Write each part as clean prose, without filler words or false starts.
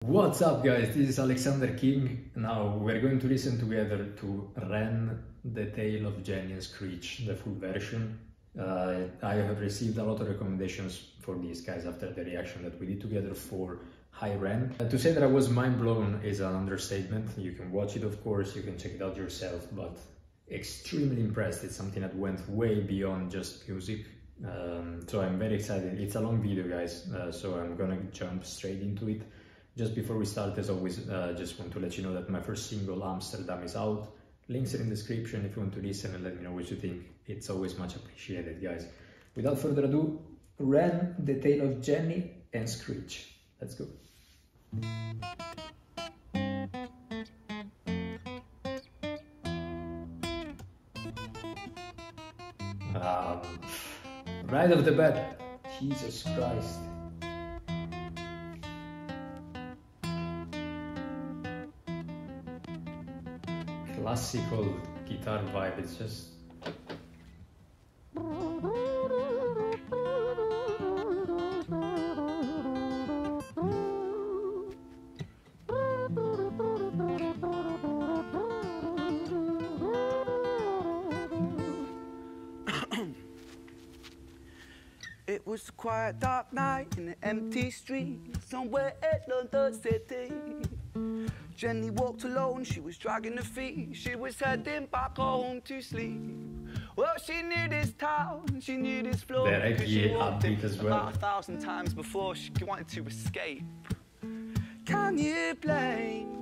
What's up guys, this is Alexander King. Now we're going to listen together to REN, The Tale of Jenny and Screech, the full version. I have received a lot of recommendations for these guys after the reaction that we did together for High REN. To say that I was mind blown is an understatement. You can watch it, of course, you can check it out yourself, but extremely impressed. It's something that went way beyond just music. So I'm very excited. It's a long video, guys, so I'm gonna jump straight into it. Just before we start, as always, just want to let you know that my first single, Amsterdam, is out. Links are in the description if you want to listen and let me know what you think. It's always much appreciated, guys. Without further ado, REN, The Tale of Jenny and Screech. Let's go. Right off the bat, Jesus Christ. Classical guitar vibe, it's just... It was a quiet, dark night in an empty street somewhere in London City. Jenny walked alone, she was dragging her feet. She was heading back home to sleep. Well, she knew this town, she knew this floor, because she walked it about 1,000 times before she wanted to escape. Can you blame?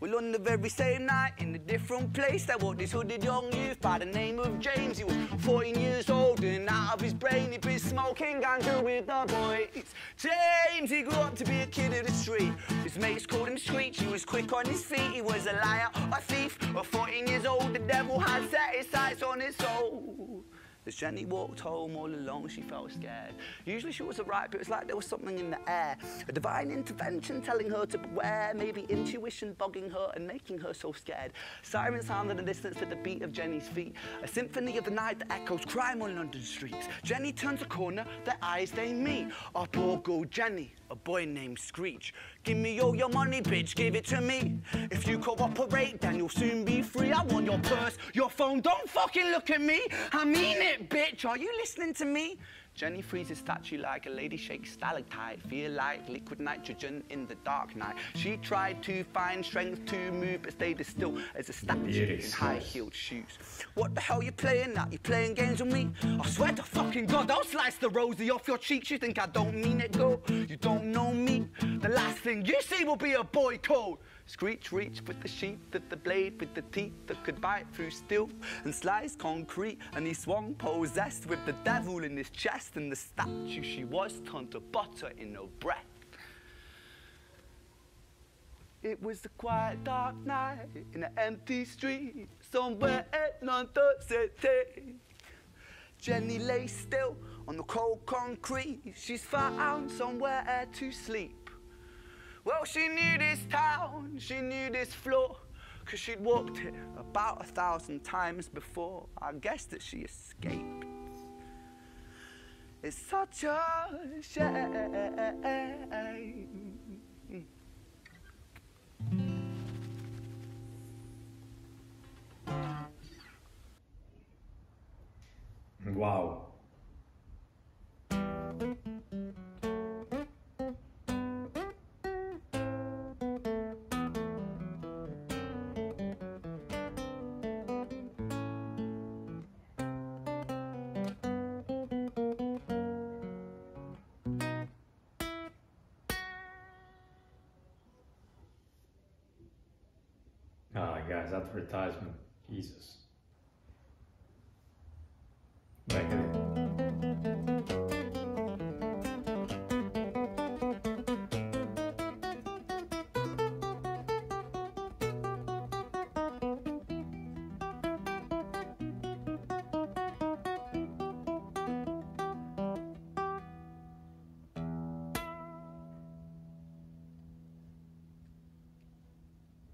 Well, on the very same night, in a different place, there was this hooded young youth by the name of James. He was 14 years old and out of his brain, he'd been smoking ganja with the boys. James, he grew up to be a kid of the street. His mates called him Screech, he was quick on his feet. He was a liar, a thief, at 14 years old, the devil had set his sights on his soul. As Jenny walked home all alone, she felt scared. Usually she was alright, but it was like there was something in the air. A divine intervention telling her to beware, maybe intuition bugging her and making her so scared. Sirens sound in the distance to the beat of Jenny's feet. A symphony of the night that echoes crime on London streets. Jenny turns a corner, their eyes they meet. Up or go Jenny, a boy named Screech. Give me all your money, bitch, give it to me. If you cooperate, then you'll soon be free. I want your purse, your phone, don't fucking look at me. I mean it, bitch, are you listening to me? Jenny freezes statue like a lady shakes stalactite. Feel like liquid nitrogen in the dark night. She tried to find strength to move, but stayed as still as a statue in high-heeled shoes. What the hell you playing at? You playing games with me? I swear to fucking God, I'll slice the rosy off your cheeks. You think I don't mean it, girl? You don't know me. The last thing you see will be a boy code. Screech reached with the sheath of the blade, with the teeth that could bite through steel and slice concrete, and he swung possessed with the devil in his chest, and the statue she was turned to butter in her breath. It was a quiet, dark night in an empty street somewhere in London City. Jenny lay still on the cold concrete. She's found somewhere to sleep. Well, she knew this town, she knew this floor, 'cause she'd walked it about 1,000 times before. I guess that she escaped. It's such a shame. Wow. Guys, advertisement, Jesus. Back at it.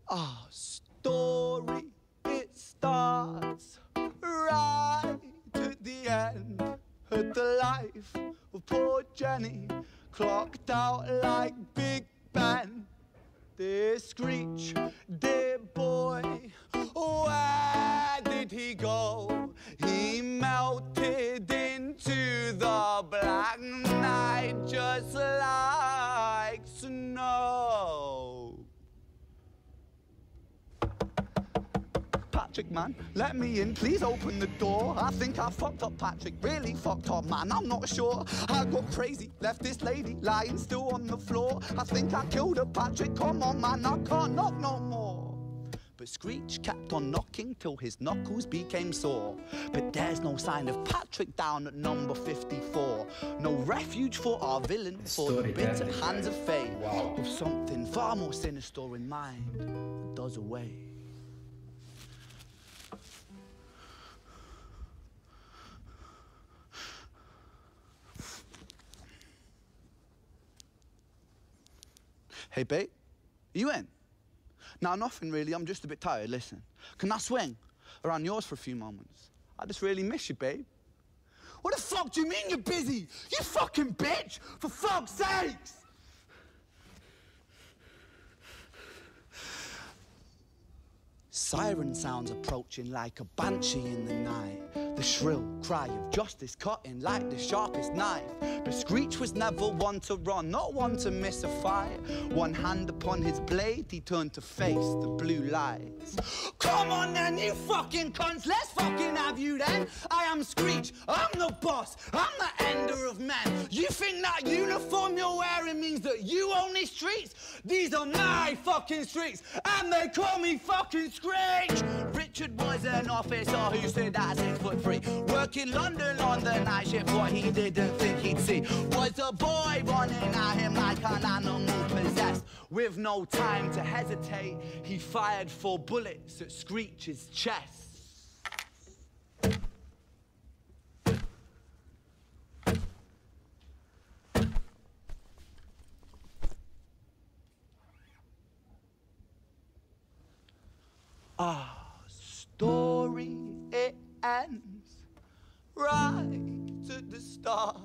Our story, it starts right at the end. At the life of poor Jenny, clocked out like Big Ben. This Screech, dear boy, where did he go? He melted into the black night just like snow. Patrick, man, let me in, please open the door. I think I fucked up, Patrick, really fucked up, man, I'm not sure. I got crazy, left this lady lying still on the floor. I think I killed her, Patrick, come on, man, I can't knock no more. But Screech kept on knocking till his knuckles became sore. But there's no sign of Patrick down at number 54. No refuge for our villain, for the bitter hands of fate. Wow. With something far more sinister in mind that does away. Hey, babe, are you in? Nah, nothing really, I'm just a bit tired, listen. Can I swing around yours for a few moments? I just really miss you, babe. What the fuck do you mean you're busy? You fucking bitch, for fuck's sakes! Siren sounds approaching like a banshee in the night. The shrill cry of justice cutting like the sharpest knife. But Screech was never one to run, not one to miss a fight. One hand upon his blade, he turned to face the blue lights. Come on then, you fucking cunts, let's fucking have you then. I am Screech, I'm the boss, I'm the ender of men. You think that uniform you're wearing means that you own these streets? These are my fucking streets, and they call me fucking Screech. Richard was an officer who stood at 6'3", working London on the night shift. What he didn't think he'd see was a boy running at him like an animal possessed. With no time to hesitate, he fired 4 bullets at Screech's chest. Our story, it ends right at the start.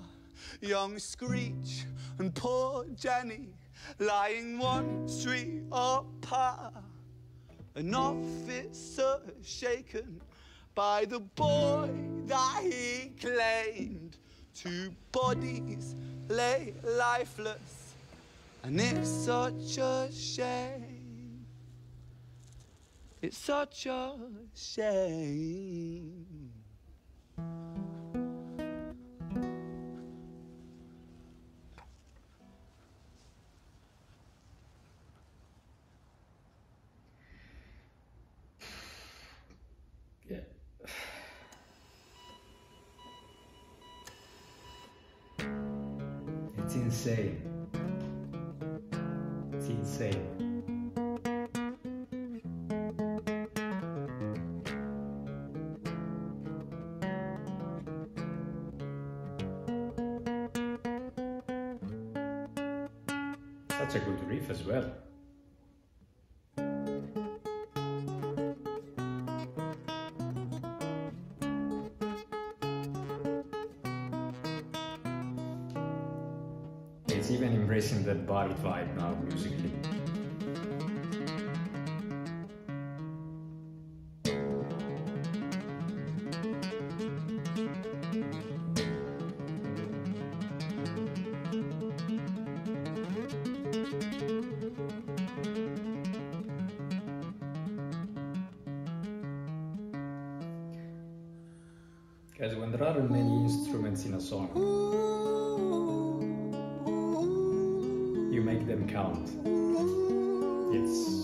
Young Screech and poor Jenny lying one street apart. An officer shaken by the boy that he claimed. 2 bodies lay lifeless, and it's such a shame. It's such a shame. Yeah. It's insane. It's insane. Such a good riff as well. It's even embracing that Bard vibe now musically. Guys, when there aren't many instruments in a song, you make them count. It's...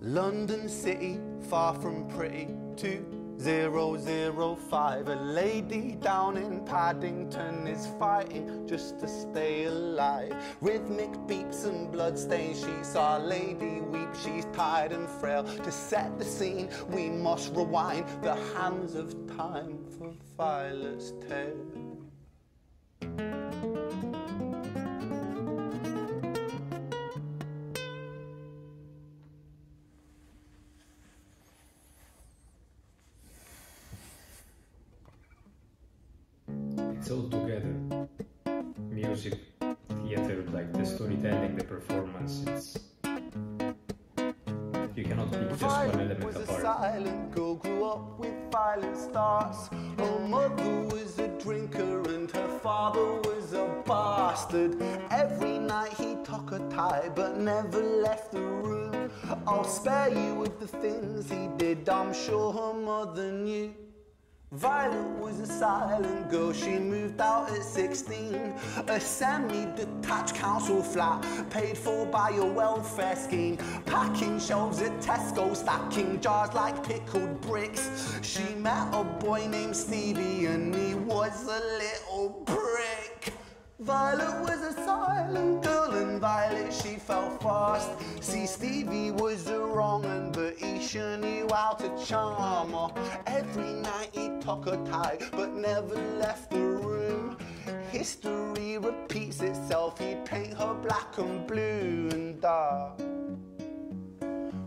London City, far from pretty, 2005. A lady down in Paddington is fighting just to stay alive. Rhythmic beeps and bloodstains, she saw Lady weep. She's tired and frail. To set the scene, we must rewind the hands of time for Violet's tale. it's all together. Music, theater, like the storytelling, the performance, it's... You cannot pick just one element was apart. A silent girl, grew up with violent starts. Her mother was a drinker and her father was a bastard. Every night he took her tie but never left the room. I'll spare you with the things he did, I'm sure her mother knew. Violet was a silent girl, she moved out at 16. A semi-detached council flat, paid for by a welfare scheme. Packing shelves at Tesco, stacking jars like pickled bricks. She met a boy named Stevie and he was a little prick. Violet was a silent girl and Violet, she fell fast. See, Stevie was a wrong un, but he sure knew how to charm her. Every night he took her tie, but never left the room. History repeats itself, he'd paint her black and blue and dark.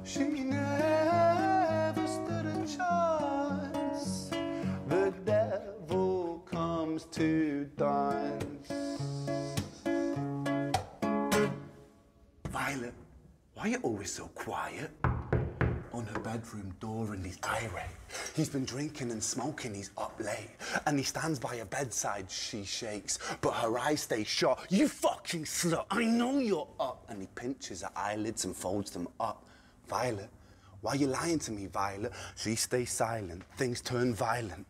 She never stood a chance. The devil comes to dance. Violet, why are you always so quiet? On her bedroom door and he's irate. He's been drinking and smoking, he's up late. And he stands by her bedside, she shakes, but her eyes stay shut. You fucking slut, I know you're up. And he pinches her eyelids and folds them up. Violet, why are you lying to me, Violet? She stays silent, things turn violent.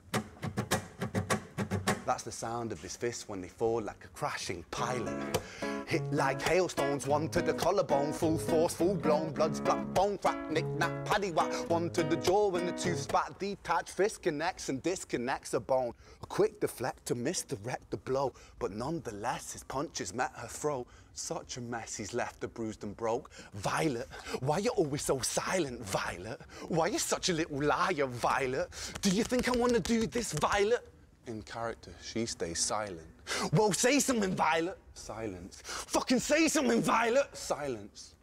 That's the sound of his fists when they fall like a crashing pilot. Hit like hailstones, one to the collarbone, full force, full blown, blood's black bone, crack, knick, knack, paddywhack. One to the jaw when the tooth spat, detached fist connects and disconnects a bone. A quick deflect to misdirect the blow, but nonetheless his punches met her throat. Such a mess, he's left her bruised and broke. Violet, why you always so silent, Violet? Why you such a little liar, Violet? Do you think I want to do this, Violet? In character, she stays silent. Well, say something, Violet. Silence. Fucking say something, Violet. Silence.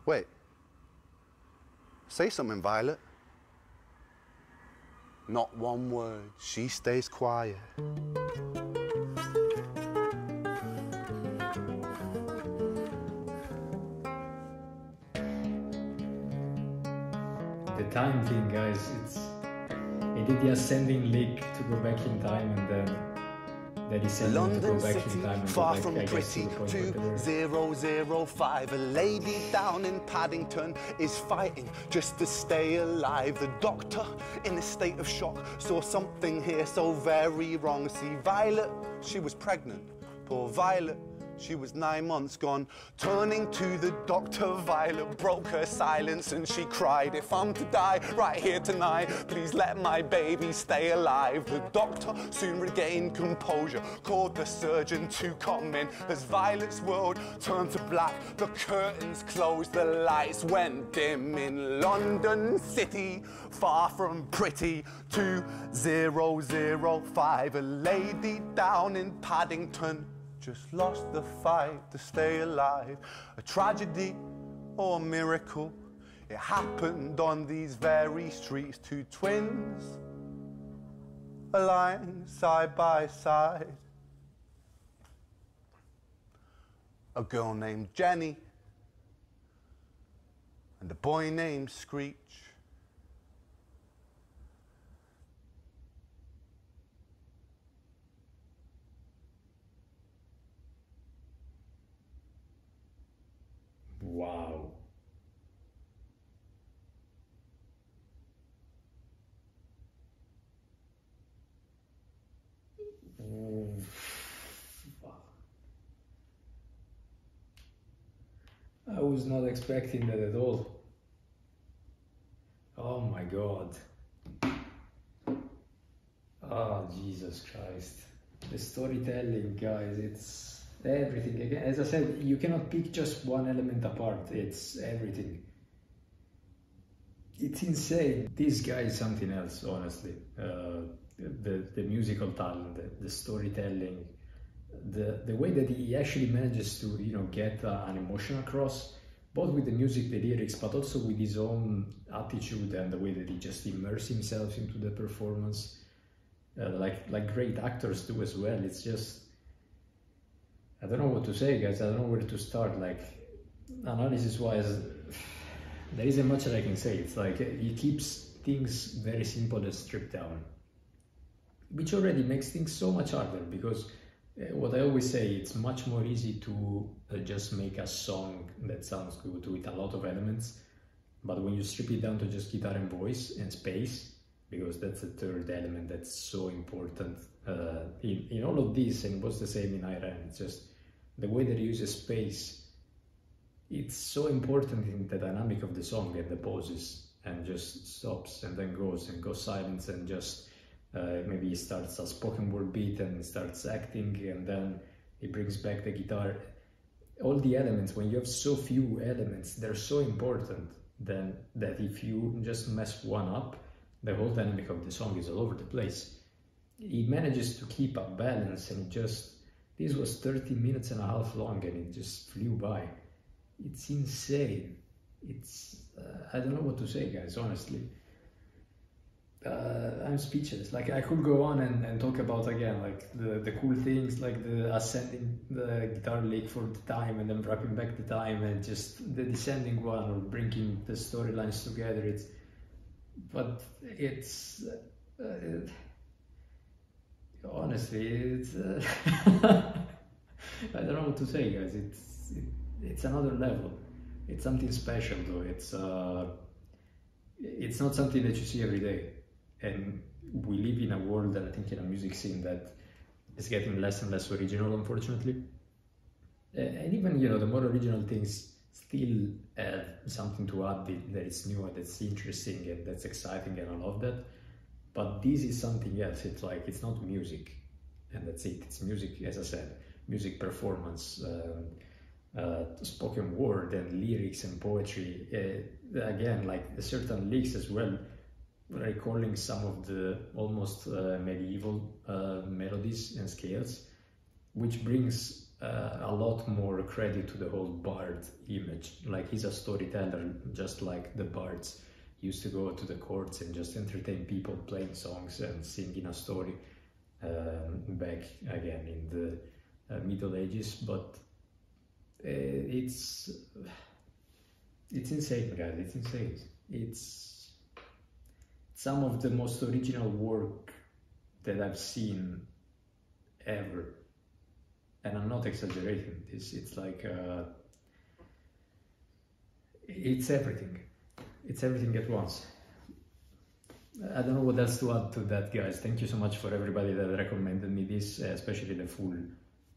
Wait. Say something, Violet. Not one word. She stays quiet. The time thing, guys, he did the ascending leak to go back in time and then he said to go back in time and far go back, from I guess, pretty, to the point 2005. A lady down in Paddington is fighting just to stay alive. The doctor, in a state of shock, saw something here so very wrong. See, Violet, she was pregnant. Poor Violet, she was 9 months gone. Turning to the doctor, Violet broke her silence and she cried, if I'm to die right here tonight, please let my baby stay alive. The doctor soon regained composure, called the surgeon to come in. As Violet's world turned to black, the curtains closed, the lights went dim. In London City, far from pretty, 2005, a lady down in Paddington just lost the fight to stay alive. A tragedy or a miracle, it happened on these very streets. Two twins aligned side by side. A girl named Jenny and a boy named Screech. Wow. I was not expecting that at all. Oh my God. Oh, Jesus Christ. The storytelling, guys, it's everything. Again, as I said, you cannot pick just one element apart. It's everything. It's insane. This guy is something else, honestly. The musical talent, the storytelling, the way that he actually manages to, get an emotion across both with the music, the lyrics, but also with his own attitude and the way that he just immerses himself into the performance, like great actors do as well. It's just, I don't know what to say, guys. I don't know where to start. Like, analysis-wise, there isn't much that I can say. It's like he keeps things very simple and stripped down, which already makes things so much harder, because what I always say, it's much more easy to just make a song that sounds good with a lot of elements, but when you strip it down to just guitar and voice and space, because that's the third element that's so important in all of this, and it was the same in REN, it's just the way that he uses space. It's so important in the dynamic of the song and the pauses, and just stops and then goes silence, and just maybe he starts a spoken word beat and starts acting, and then he brings back the guitar. All the elements, when you have so few elements, they're so important then that if you just mess one up, the whole dynamic of the song is all over the place. He manages to keep a balance, and this was 30 minutes and a half long, and it just flew by. It's insane. It's I don't know what to say, guys, honestly. I'm speechless. Like, I could go on and talk about, again, like the cool things, like the ascending the guitar lick for the time and then wrapping back the time, and just the descending one, or bringing the storylines together. Honestly, it's I don't know what to say, guys. It's another level. It's something special, though. It's not something that you see every day. And we live in a world, and I think in a music scene, that is getting less and less original, unfortunately. And even, the more original things still have something to add that is new and that's interesting and that's exciting, and I love that. But this is something else. It's like, it's not music, and that's it. It's music, as I said, music, performance, spoken word and lyrics and poetry. Again, like certain licks as well, recalling some of the almost medieval melodies and scales, which brings a lot more credit to the whole bard image. Like, he's a storyteller, just like the bards used to go to the courts and just entertain people, playing songs and singing a story back again in the Middle Ages. But it's insane, guys. It's insane. It's some of the most original work that I've seen ever, and I'm not exaggerating this. It's like it's everything. It's everything at once. I don't know what else to add to that, guys. Thank you so much for everybody that recommended me this, especially the full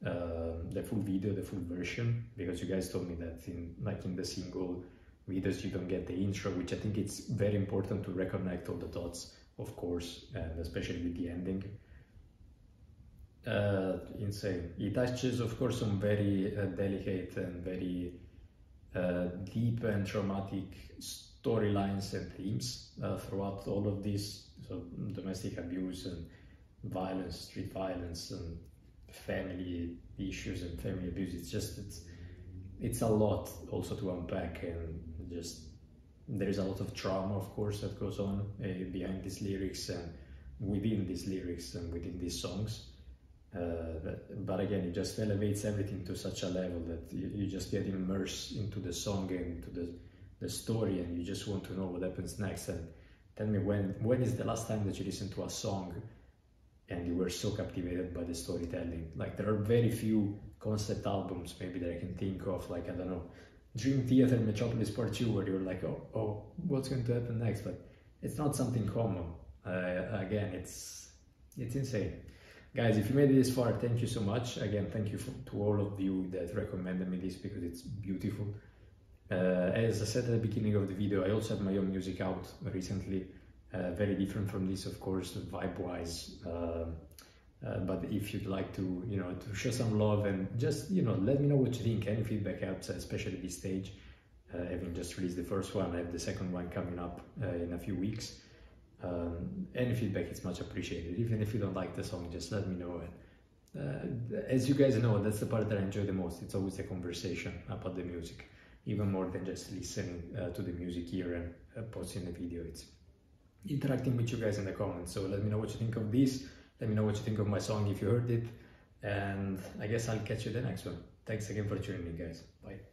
video, the full version, because you guys told me that in the single videos you don't get the intro, which I think it's very important to reconnect all the dots, of course, and especially with the ending. Insane. It touches, of course, on very delicate and very deep and traumatic storylines and themes throughout all of this. So domestic abuse and violence, street violence, and family issues and family abuse. It's a lot also to unpack, and just there is a lot of trauma, of course, that goes on behind these lyrics and within these lyrics and within these songs. But again, it just elevates everything to such a level that you just get immersed into the song and into the story, and you just want to know what happens next. And tell me, when is the last time that you listened to a song and you were so captivated by the storytelling? Like, there are very few concept albums maybe that I can think of, like, I don't know, Dream Theater Metropolis Part 2, where you're like, oh, what's going to happen next? But it's not something common. Again, it's insane. Guys, if you made it this far, thank you so much. Again, thank you to all of you that recommended me this, because it's beautiful. As I said at the beginning of the video, I also have my own music out recently, very different from this, of course, vibe-wise. But if you'd like to, to show some love and just, let me know what you think. Any feedback helps, especially at this stage. Having just released the first one, I have the second one coming up in a few weeks. Any feedback is much appreciated. Even if you don't like the song, just let me know. And as you guys know, that's the part that I enjoy the most. It's always a conversation about the music. even more than just listening to the music here and posting the video. It's interacting with you guys in the comments. So let me know what you think of this. Let me know what you think of my song if you heard it. And I guess I'll catch you in the next one. Thanks again for tuning in, guys. Bye.